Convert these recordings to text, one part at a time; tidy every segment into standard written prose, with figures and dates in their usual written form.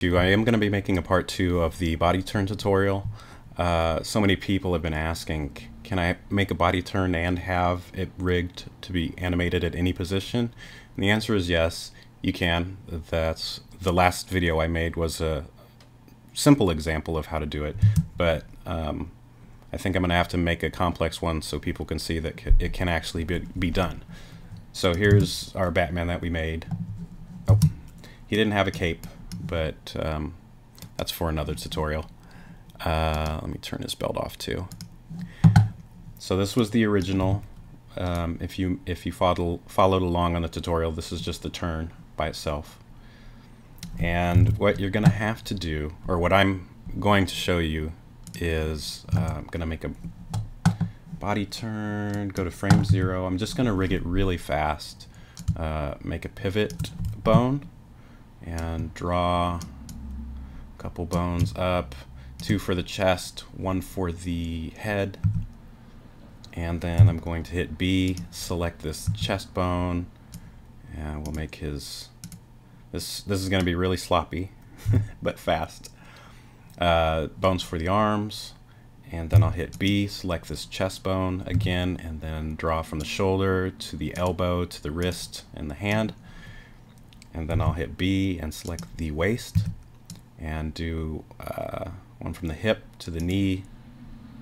I am going to be making a part 2 of the body turn tutorial. So many people have been asking, can I make a body turn and have it rigged to be animated at any position? And the answer is yes, you can. That's the last video I made was a simple example of how to do it, but I think I'm going to have to make a complex one so people can see that it can actually be done. So here's our Batman that we made. Oh, he didn't have a cape, but that's for another tutorial. Let me turn his belt off too. So this was the original. If you followed along on the tutorial, this is just the turn by itself. And what you're going to have to do, or what I'm going to show you, is I'm going to make a body turn, go to frame 0. I'm just going to rig it really fast. Make a pivot bone and draw a couple bones up, 2 for the chest, 1 for the head, and then I'm going to hit B, select this chest bone, and we'll make his this is going to be really sloppy but fast. Bones for the arms, and then I'll hit B, select this chest bone again, and then draw from the shoulder to the elbow to the wrist and the hand. And then I'll hit B and select the waist and do one from the hip to the knee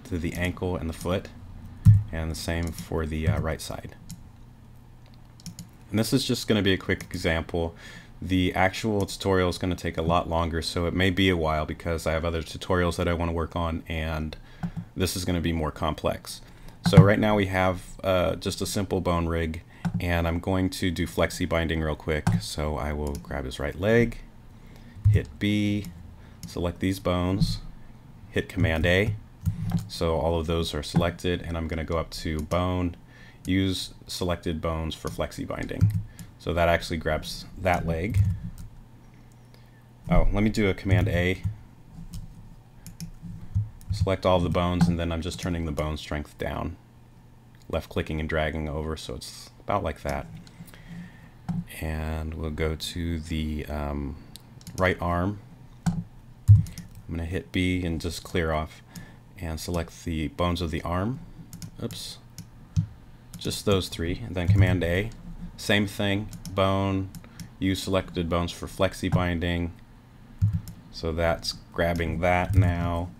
to the ankle and the foot, and the same for the right side. And this is just going to be a quick example. The actual tutorial is going to take a lot longer, so it may be a while because I have other tutorials that I want to work on, and this is going to be more complex. So right now we have just a simple bone rig, and I'm going to do flexi binding real quick. So I will grab his right leg, hit B, select these bones, hit Command A. So all of those are selected, and I'm going to go up to bone, use selected bones for flexi binding. So that actually grabs that leg. Oh, let me do a Command A. Select all of the bones, and then I'm just turning the bone strength down. Left clicking and dragging over, so it's about like that. And we'll go to the right arm. I'm going to hit B and just clear off and select the bones of the arm. Oops. Just those 3, and then Command A. Same thing, bone, use selected bones for flexi binding. So that's grabbing that now.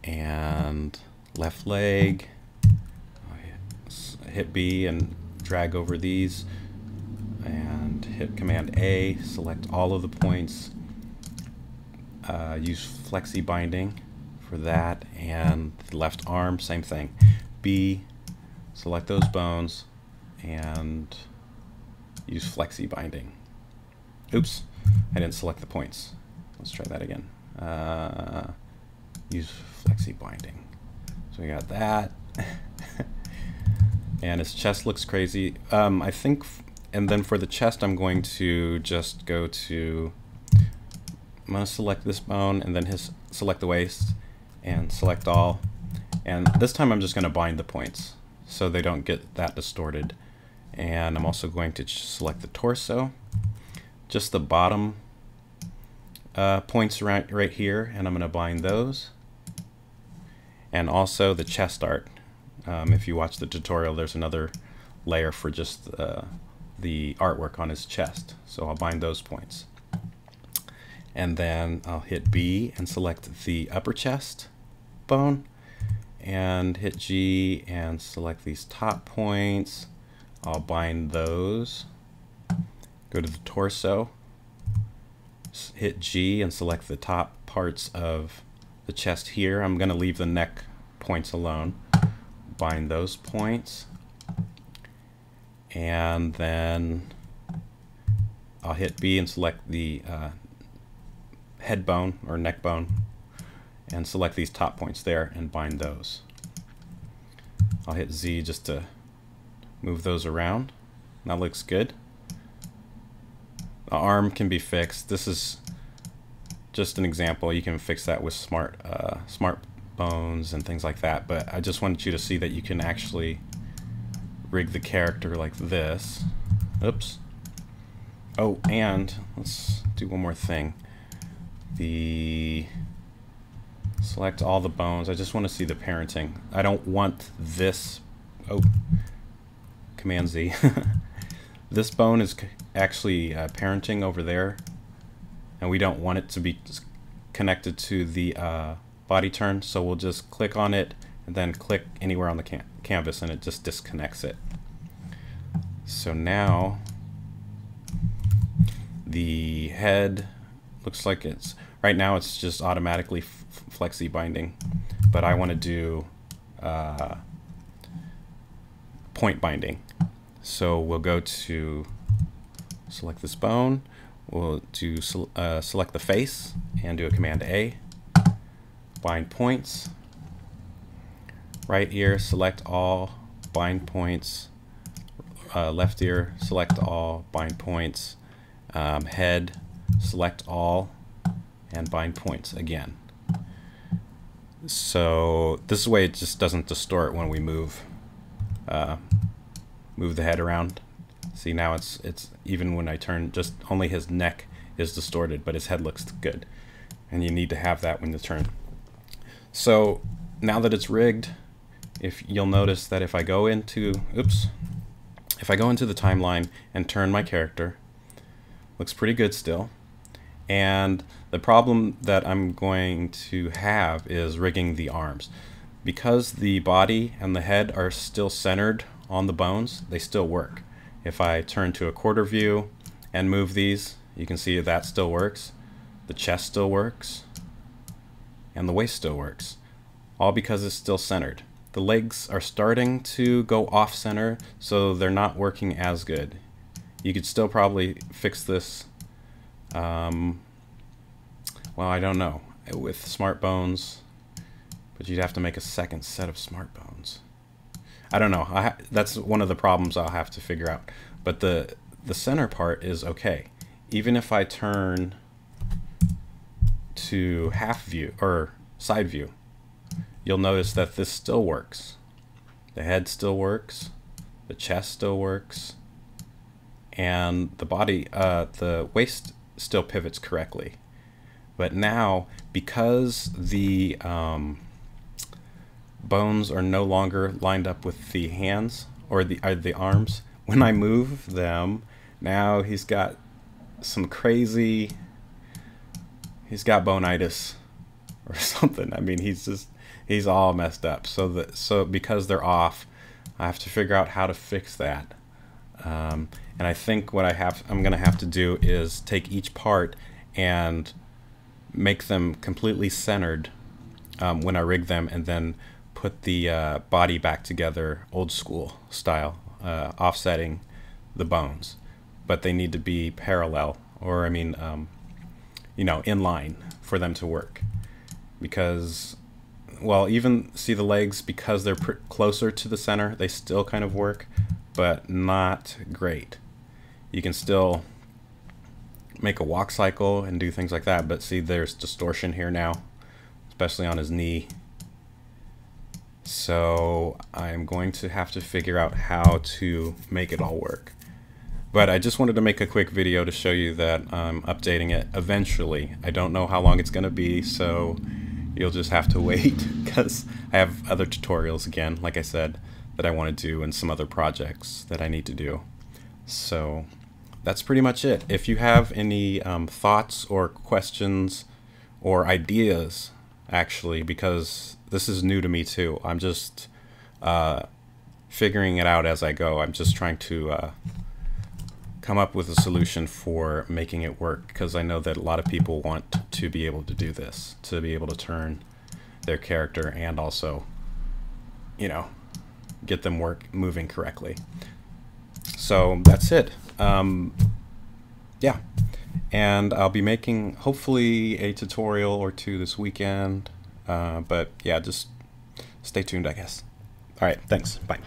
And left leg, hit B and drag over these, and hit Command A, select all of the points, use flexi binding for that, and the left arm, same thing. B, select those bones, and use flexi binding. Oops, I didn't select the points. Let's try that again. Use flexi binding. So we got that. And his chest looks crazy. I think, and then for the chest, I'm going to just go to, I'm going to select this bone, and then select the waist, and select all. And this time I'm just going to bind the points so they don't get that distorted. And I'm also going to select the torso, just the bottom points right here, and I'm going to bind those. And also the chest art. If you watch the tutorial, there's another layer for just the artwork on his chest. So I'll bind those points. And then I'll hit B and select the upper chest bone, and hit G and select these top points. I'll bind those. Go to the torso, hit G and select the top parts of the chest here. I'm going to leave the neck points alone. Bind those points, and then I'll hit B and select the head bone or neck bone, and select these top points there and bind those. I'll hit Z just to move those around. That looks good. The arm can be fixed. This is just an example. You can fix that with smart bones and things like that, but I just wanted you to see that you can actually rig the character like this. Oops. Oh, and let's do one more thing. select all the bones. I just want to see the parenting. I don't want this. Oh, Command Z. This bone is actually parenting over there, and we don't want it to be connected to the body turn, so we'll just click on it and then click anywhere on the canvas and it just disconnects it. So now the head looks like right now it's just automatically flexi binding, but I want to do point binding. So we'll go to select this bone, we'll do select the face and do a Command A, bind points, right ear select all, bind points, left ear select all, bind points, head select all, and bind points again. So this way it just doesn't distort when we move the head around. See, now it's even when I turn, just only his neck is distorted, but his head looks good, and you need to have that when you turn. So now that it's rigged, if you'll notice that if I go into the timeline and turn my character, looks pretty good still. And the problem that I'm going to have is rigging the arms. Because the body and the head are still centered on the bones, they still work. If I turn to a quarter view and move these, you can see that still works. The chest still works, and the waist still works, all because it's still centered. The legs are starting to go off center, so they're not working as good. You could still probably fix this, well, I don't know, with smart bones, but you'd have to make a second set of smart bones. I don't know. That's one of the problems I'll have to figure out. But the center part is okay. Even if I turn to half view or side view, you'll notice that this still works. The head still works, the chest still works, and the body, the waist still pivots correctly. But now, because the bones are no longer lined up with the hands or the arms, when I move them, now he's got some crazy, he's got bonitis or something. I mean, he's all messed up. So because they're off, I have to figure out how to fix that. And I think what I'm gonna have to do is take each part and make them completely centered when I rig them, and then put the body back together old school style, offsetting the bones, but they need to be parallel, or I mean, you know, in line for them to work. Because, well, even see the legs, because they're closer to the center, they still kind of work, but not great. You can still make a walk cycle and do things like that, but see, there's distortion here now, especially on his knee. So I'm going to have to figure out how to make it all work. But I just wanted to make a quick video to show you that I'm updating it eventually. I don't know how long it's going to be, so you'll just have to wait, because I have other tutorials, again, like I said, that I want to do, and some other projects that I need to do. So that's pretty much it. If you have any thoughts or questions or ideas, actually, because this is new to me too. I'm just figuring it out as I go. I'm just trying to come up with a solution for making it work, because I know that a lot of people want to be able to do this, to be able to turn their character and also, you know, get them moving correctly. So that's it. Yeah, and I'll be making hopefully a tutorial or two this weekend, but yeah, just stay tuned, I guess. All right, thanks, bye.